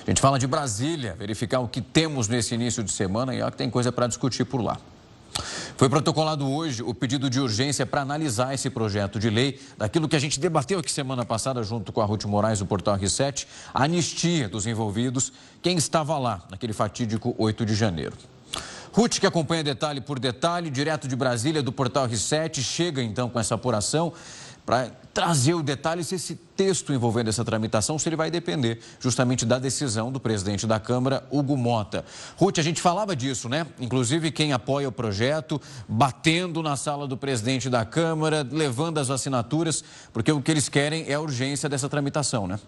A gente fala de Brasília, verificar o que temos nesse início de semana e ó, que tem coisa para discutir por lá. Foi protocolado hoje o pedido de urgência para analisar esse projeto de lei, daquilo que a gente debateu aqui semana passada junto com a Ruth Moraes do Portal R7, a anistia dos envolvidos, quem estava lá naquele fatídico 8 de janeiro. Ruth, que acompanha detalhe por detalhe, direto de Brasília, do Portal R7, chega então com essa apuração para trazer o detalhe se esse texto envolvendo essa tramitação, se ele vai depender justamente da decisão do presidente da Câmara, Hugo Mota. Ruth, a gente falava disso, né? Inclusive quem apoia o projeto, batendo na sala do presidente da Câmara, levando as assinaturas, porque o que eles querem é a urgência dessa tramitação, né?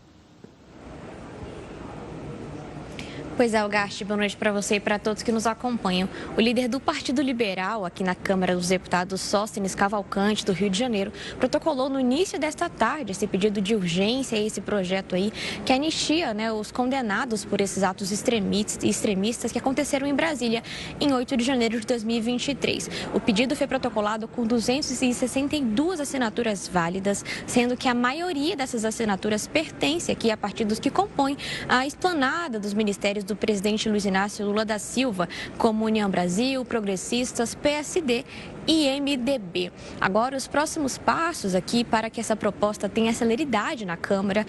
Pois é, Algarte, boa noite para você e para todos que nos acompanham. O líder do Partido Liberal aqui na Câmara dos Deputados, Sóstenes Cavalcante, do Rio de Janeiro, protocolou no início desta tarde esse pedido de urgência, esse projeto aí, que anistia, né, os condenados por esses atos extremistas que aconteceram em Brasília em 8 de janeiro de 2023. O pedido foi protocolado com 262 assinaturas válidas, sendo que a maioria dessas assinaturas pertence aqui a partidos que compõem a esplanada dos ministérios do presidente Luiz Inácio Lula da Silva, como União Brasil, Progressistas, PSD e MDB. Agora, os próximos passos aqui para que essa proposta tenha celeridade na Câmara,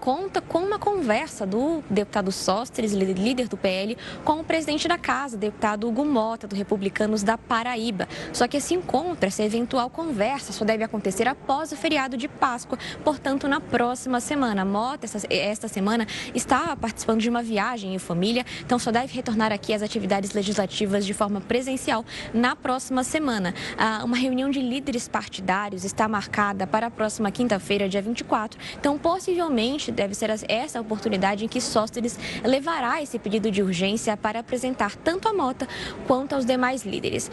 conta com uma conversa do deputado Sóstenes, líder do PL, com o presidente da Casa, deputado Hugo Mota, do Republicanos da Paraíba. Só que esse encontro, essa eventual conversa, só deve acontecer após o feriado de Páscoa, portanto, na próxima semana. Mota, esta semana, está participando de uma viagem em família, então só deve retornar aqui às atividades legislativas de forma presencial na próxima semana. Uma reunião de líderes partidários está marcada para a próxima quinta-feira, dia 24. Então, possivelmente, deve ser essa a oportunidade em que Sóstenes levará esse pedido de urgência para apresentar tanto a Mota quanto aos demais líderes.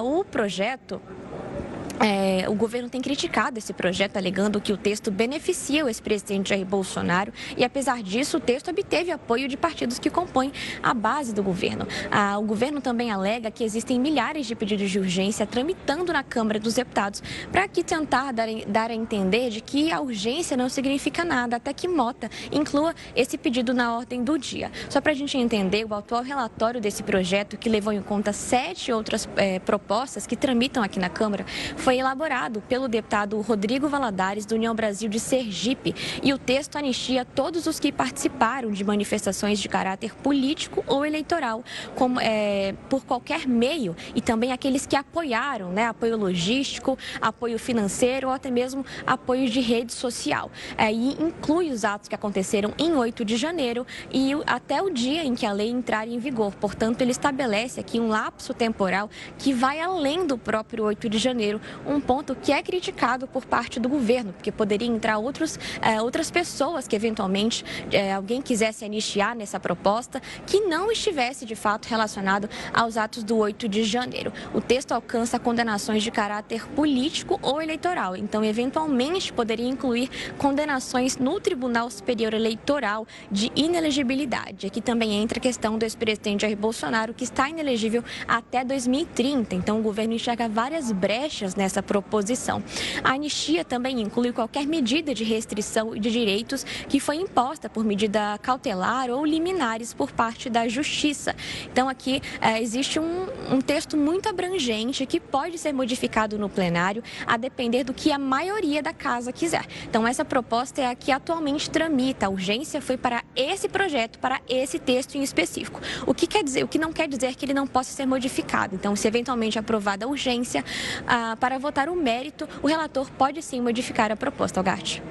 O projeto... o governo tem criticado esse projeto, alegando que o texto beneficia o ex-presidente Jair Bolsonaro e, apesar disso, o texto obteve apoio de partidos que compõem a base do governo. O governo também alega que existem milhares de pedidos de urgência tramitando na Câmara dos Deputados para que tentar dar a entender de que a urgência não significa nada, até que Mota inclua esse pedido na ordem do dia. Só para a gente entender, o atual relatório desse projeto, que levou em conta 7 outras propostas que tramitam aqui na Câmara, foi elaborado pelo deputado Rodrigo Valadares, do União Brasil de Sergipe, e o texto anistia todos os que participaram de manifestações de caráter político ou eleitoral, por qualquer meio, e também aqueles que apoiaram, né, apoio logístico, apoio financeiro ou até mesmo apoio de rede social. E inclui os atos que aconteceram em 8 de janeiro e até o dia em que a lei entrar em vigor. Portanto, ele estabelece aqui um lapso temporal que vai além do próprio 8 de janeiro, um ponto que é criticado por parte do governo, porque poderia entrar outras pessoas que eventualmente alguém quisesse anistiar nessa proposta que não estivesse de fato relacionado aos atos do 8 de janeiro. O texto alcança condenações de caráter político ou eleitoral, então eventualmente poderia incluir condenações no Tribunal Superior Eleitoral de inelegibilidade. Aqui também entra a questão do ex-presidente Jair Bolsonaro, que está inelegível até 2030, então o governo enxerga várias brechas nessa proposição. A anistia também inclui qualquer medida de restrição de direitos que foi imposta por medida cautelar ou liminares por parte da Justiça. Então, aqui existe um texto muito abrangente que pode ser modificado no plenário a depender do que a maioria da Casa quiser. Então, essa proposta é a que atualmente tramita. A urgência foi para esse projeto, para esse texto em específico. O que não quer dizer que ele não possa ser modificado. Então, se eventualmente aprovada a urgência, para votar o mérito, o relator pode sim modificar a proposta, Algarte.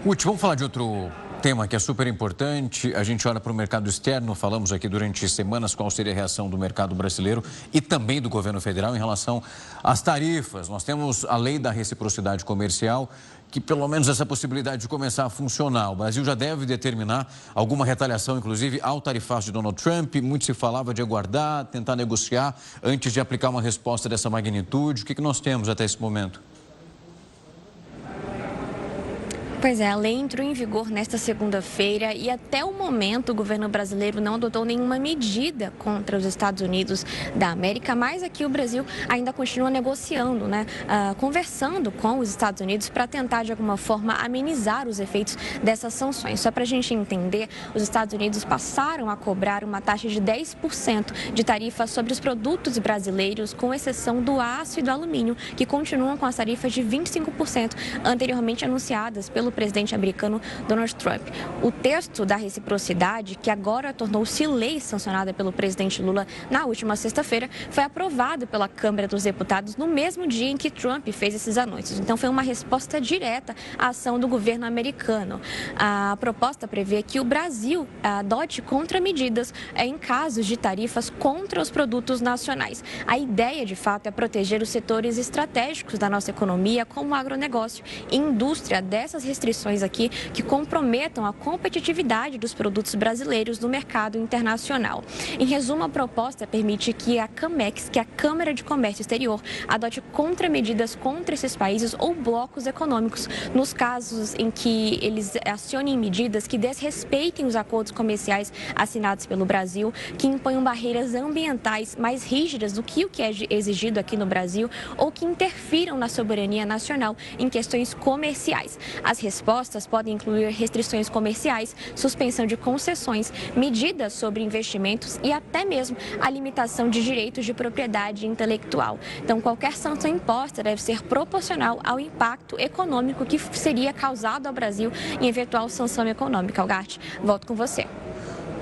Ruth, vamos falar de outro tema que é super importante. A gente olha para o mercado externo, falamos aqui durante semanas qual seria a reação do mercado brasileiro e também do governo federal em relação às tarifas. Nós temos a lei da reciprocidade comercial, que pelo menos essa possibilidade de começar a funcionar. O Brasil já deve determinar alguma retaliação, inclusive, ao tarifaço de Donald Trump. Muito se falava de aguardar, tentar negociar antes de aplicar uma resposta dessa magnitude. O que nós temos até esse momento? Pois é, a lei entrou em vigor nesta segunda-feira e até o momento o governo brasileiro não adotou nenhuma medida contra os Estados Unidos da América, mas aqui o Brasil ainda continua negociando, conversando com os Estados Unidos para tentar de alguma forma amenizar os efeitos dessas sanções. Só para a gente entender, os Estados Unidos passaram a cobrar uma taxa de 10% de tarifa sobre os produtos brasileiros, com exceção do aço e do alumínio, que continuam com as tarifas de 25% anteriormente anunciadas pelo presidente americano Donald Trump. O texto da reciprocidade, que agora tornou-se lei sancionada pelo presidente Lula na última sexta-feira, foi aprovado pela Câmara dos Deputados no mesmo dia em que Trump fez esses anúncios. Então, foi uma resposta direta à ação do governo americano. A proposta prevê que o Brasil adote contramedidas em casos de tarifas contra os produtos nacionais. A ideia, de fato, é proteger os setores estratégicos da nossa economia, como o agronegócio e indústria, dessas restrições aqui que comprometam a competitividade dos produtos brasileiros no mercado internacional. Em resumo, a proposta permite que a CAMEX, que é a Câmara de Comércio Exterior, adote contramedidas contra esses países ou blocos econômicos, nos casos em que eles acionem medidas que desrespeitem os acordos comerciais assinados pelo Brasil, que imponham barreiras ambientais mais rígidas do que o que é exigido aqui no Brasil ou que interfiram na soberania nacional em questões comerciais. As respostas podem incluir restrições comerciais, suspensão de concessões, medidas sobre investimentos e até mesmo a limitação de direitos de propriedade intelectual. Então, qualquer sanção imposta deve ser proporcional ao impacto econômico que seria causado ao Brasil em eventual sanção econômica. Algarte, volto com você.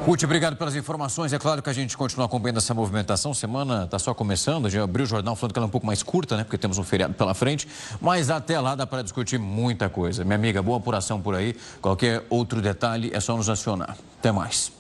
Ruth, obrigado pelas informações. É claro que a gente continua acompanhando essa movimentação. Semana está só começando. Já abriu o jornal falando que ela é um pouco mais curta, né? Porque temos um feriado pela frente. Mas até lá dá para discutir muita coisa. Minha amiga, boa apuração por aí. Qualquer outro detalhe é só nos acionar. Até mais.